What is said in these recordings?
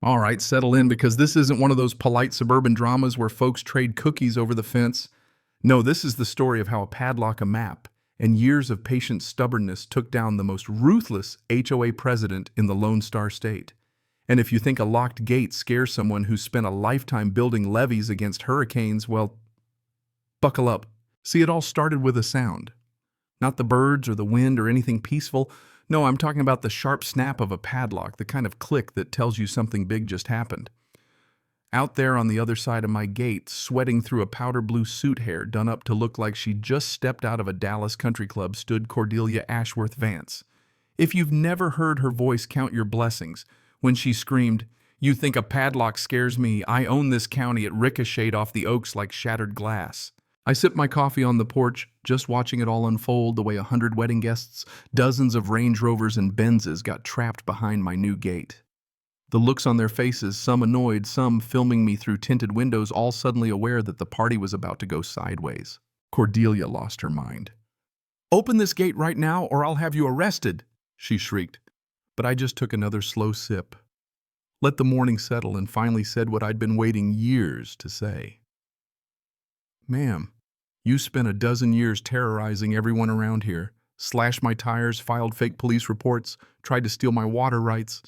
All right, settle in because this isn't one of those polite suburban dramas where folks trade cookies over the fence. No, this is the story of how a padlock, a map, and years of patient stubbornness took down the most ruthless HOA president in the Lone Star State. And if you think a locked gate scares someone who spent a lifetime building levees against hurricanes, well, buckle up. See, it all started with a sound. Not the birds or the wind or anything peaceful. No, I'm talking about the sharp snap of a padlock, the kind of click that tells you something big just happened. Out there on the other side of my gate, sweating through a powder blue suit hair done up to look like she just stepped out of a Dallas country club, stood Cordelia Ashworth Vance. If you've never heard her voice, count your blessings. When she screamed, "You think a padlock scares me? I own this county," it ricocheted off the oaks like shattered glass. I sipped my coffee on the porch, just watching it all unfold, the way 100 wedding guests, dozens of Range Rovers and Benzes got trapped behind my new gate. The looks on their faces, some annoyed, some filming me through tinted windows, all suddenly aware that the party was about to go sideways. Cordelia lost her mind. "Open this gate right now or I'll have you arrested," she shrieked. But I just took another slow sip, let the morning settle, and finally said what I'd been waiting years to say. "Ma'am, you spent a dozen years terrorizing everyone around here, slashed my tires, filed fake police reports, tried to steal my water rights.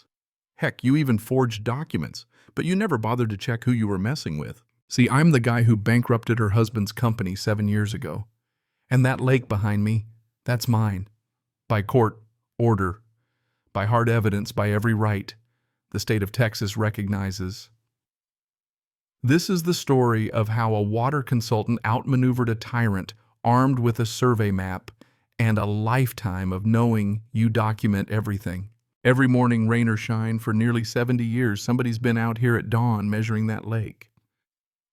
Heck, you even forged documents, but you never bothered to check who you were messing with. See, I'm the guy who bankrupted her husband's company 7 years ago. And that lake behind me, that's mine. By court order, by hard evidence, by every right the state of Texas recognizes." This is the story of how a water consultant outmaneuvered a tyrant armed with a survey map and a lifetime of knowing you document everything. Every morning, rain or shine, for nearly 70 years, somebody's been out here at dawn measuring that lake.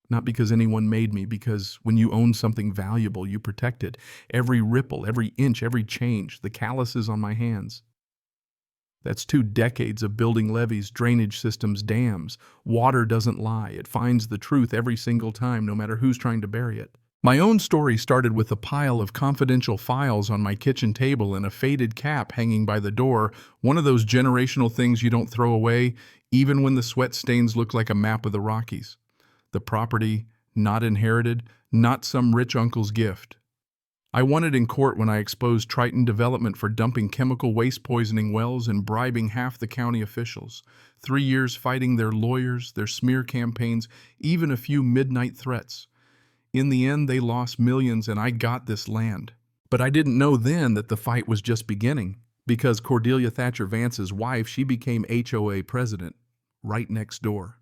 Not because anyone made me, because when you own something valuable, you protect it. Every ripple, every inch, every change, the calluses on my hands. That's 2 decades of building levees, drainage systems, dams. Water doesn't lie. It finds the truth every single time, no matter who's trying to bury it. My own story started with a pile of confidential files on my kitchen table and a faded cap hanging by the door, one of those generational things you don't throw away, even when the sweat stains look like a map of the Rockies. The property, not inherited, not some rich uncle's gift. I won it in court when I exposed Triton Development for dumping chemical waste poisoning wells and bribing half the county officials. 3 years fighting their lawyers, their smear campaigns, even a few midnight threats. In the end, they lost millions and I got this land. But I didn't know then that the fight was just beginning, because Cordelia Thatcher Vance's wife, she became HOA president, right next door.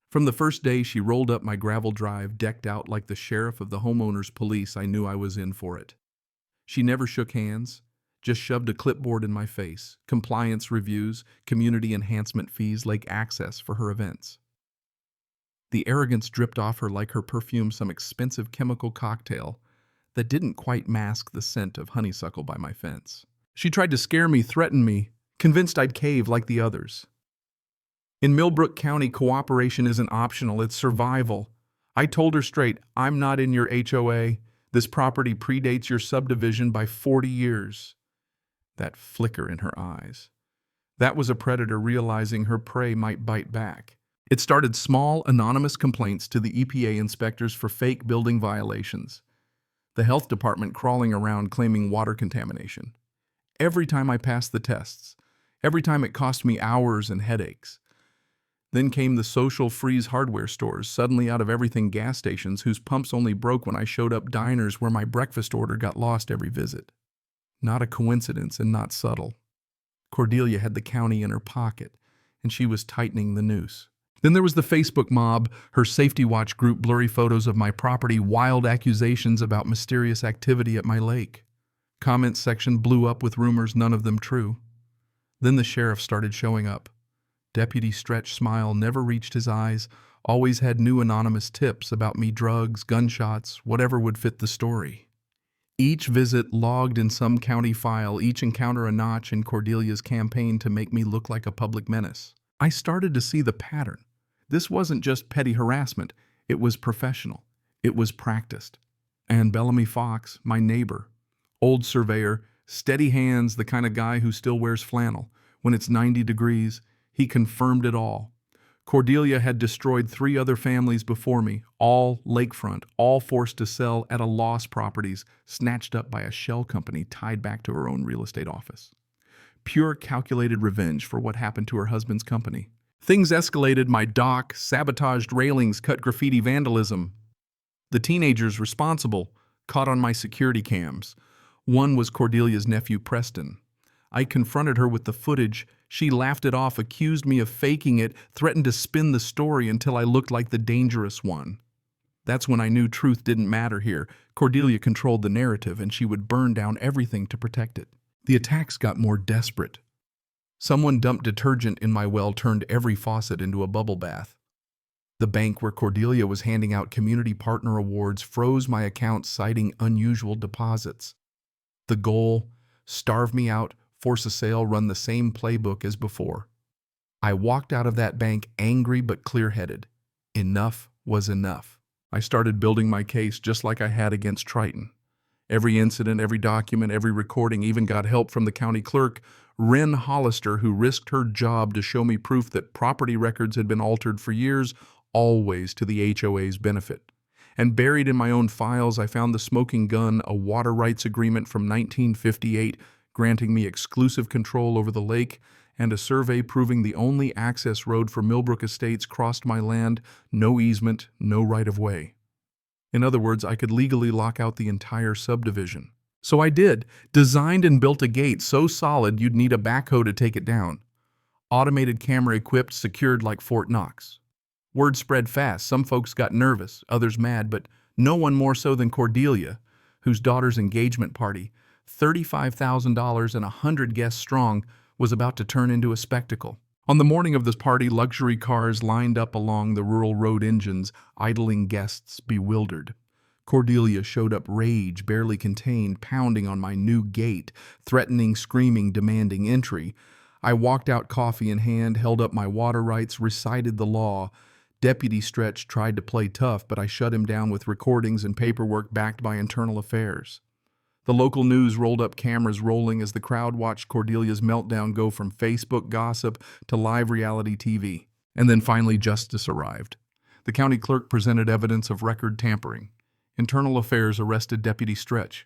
From the first day she rolled up my gravel drive, decked out like the sheriff of the homeowners police, I knew I was in for it. She never shook hands, just shoved a clipboard in my face, compliance reviews, community enhancement fees, lake access for her events. The arrogance dripped off her like her perfume some expensive chemical cocktail that didn't quite mask the scent of honeysuckle by my fence. She tried to scare me, threaten me, convinced I'd cave like the others. In Millbrook County, cooperation isn't optional, it's survival. I told her straight, "I'm not in your HOA. This property predates your subdivision by 40 years. That flicker in her eyes. That was a predator realizing her prey might bite back. It started small, anonymous complaints to the EPA inspectors for fake building violations. The health department crawling around claiming water contamination. Every time I passed the tests, every time it cost me hours and headaches. Then came the social freeze hardware stores, suddenly out of everything gas stations whose pumps only broke when I showed up, diners where my breakfast order got lost every visit. Not a coincidence and not subtle. Cordelia had the county in her pocket, and she was tightening the noose. Then there was the Facebook mob, her safety watch group, blurry photos of my property, wild accusations about mysterious activity at my lake. Comment section blew up with rumors, none of them true. Then the sheriff started showing up. Deputy Stretch smile never reached his eyes, always had new anonymous tips about me, drugs, gunshots, whatever would fit the story. Each visit logged in some county file, each encounter a notch in Cordelia's campaign to make me look like a public menace. I started to see the pattern. This wasn't just petty harassment, it was professional. It was practiced. And Bellamy Fox, my neighbor, old surveyor, steady hands, the kind of guy who still wears flannel. When it's 90 degrees, He confirmed it all. Cordelia had destroyed 3 other families before me, all lakefront, all forced to sell at a loss, properties snatched up by a shell company tied back to her own real estate office. Pure calculated revenge for what happened to her husband's company. Things escalated: my dock, sabotaged railings, cut graffiti vandalism. The teenagers responsible caught on my security cams. One was Cordelia's nephew, Preston. I confronted her with the footage. She laughed it off, accused me of faking it, threatened to spin the story until I looked like the dangerous one. That's when I knew truth didn't matter here. Cordelia controlled the narrative, and she would burn down everything to protect it. The attacks got more desperate. Someone dumped detergent in my well, turned every faucet into a bubble bath. The bank where Cordelia was handing out community partner awards froze my account, citing unusual deposits. The goal: starve me out, force a sale, run the same playbook as before. I walked out of that bank angry but clear-headed. Enough was enough. I started building my case just like I had against Triton. Every incident, every document, every recording, even got help from the county clerk, Wren Hollister, who risked her job to show me proof that property records had been altered for years, always to the HOA's benefit. And buried in my own files, I found the smoking gun, a water rights agreement from 1958, granting me exclusive control over the lake, and a survey proving the only access road for Millbrook Estates crossed my land, no easement, no right-of-way. In other words, I could legally lock out the entire subdivision. So I did, designed and built a gate so solid you'd need a backhoe to take it down. Automated camera equipped, secured like Fort Knox. Word spread fast. Some folks got nervous, others mad, but no one more so than Cordelia, whose daughter's engagement party, $35,000 and 100 guests strong, was about to turn into a spectacle. On the morning of this party, luxury cars lined up along the rural road, engines idling, guests bewildered. Cordelia showed up, rage barely contained, pounding on my new gate, threatening, screaming, demanding entry. I walked out, coffee in hand, held up my water rights, recited the law. Deputy Stretch tried to play tough, but I shut him down with recordings and paperwork backed by internal affairs. The local news rolled up, cameras rolling as the crowd watched Cordelia's meltdown go from Facebook gossip to live reality TV. And then finally justice arrived. The county clerk presented evidence of record tampering. Internal affairs arrested Deputy Stretch.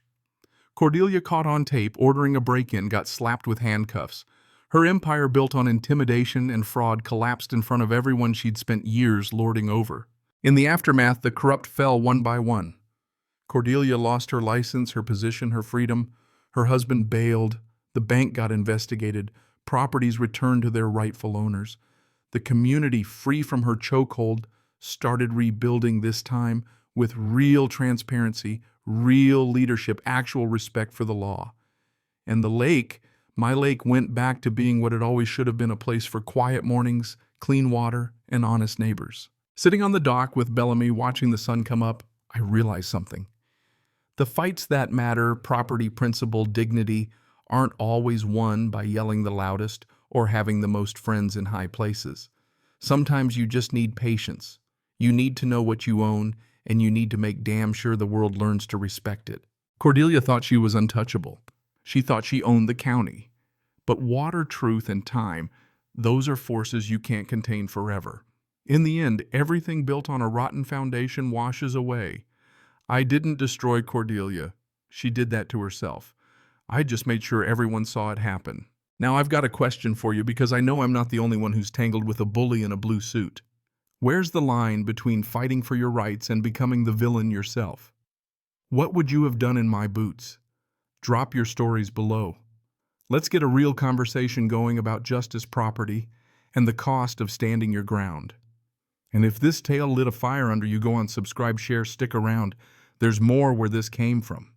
Cordelia, caught on tape ordering a break-in, got slapped with handcuffs. Her empire, built on intimidation and fraud, collapsed in front of everyone she'd spent years lording over. In the aftermath, the corrupt fell one by one. Cordelia lost her license, her position, her freedom. Her husband bailed. The bank got investigated. Properties returned to their rightful owners. The community, free from her chokehold, started rebuilding, this time with real transparency, real leadership, actual respect for the law. And the lake, my lake, went back to being what it always should have been: a place for quiet mornings, clean water, and honest neighbors. Sitting on the dock with Bellamy, watching the sun come up, I realized something. The fights that matter, property, principle, dignity, aren't always won by yelling the loudest or having the most friends in high places. Sometimes you just need patience. You need to know what you own, and you need to make damn sure the world learns to respect it. Cordelia thought she was untouchable. She thought she owned the county. But water, truth, and time, those are forces you can't contain forever. In the end, everything built on a rotten foundation washes away. I didn't destroy Cordelia. She did that to herself. I just made sure everyone saw it happen. Now I've got a question for you, because I know I'm not the only one who's tangled with a bully in a blue suit. Where's the line between fighting for your rights and becoming the villain yourself? What would you have done in my boots? Drop your stories below. Let's get a real conversation going about justice, property, and the cost of standing your ground. And if this tale lit a fire under you, go on, subscribe, share, stick around. There's more where this came from.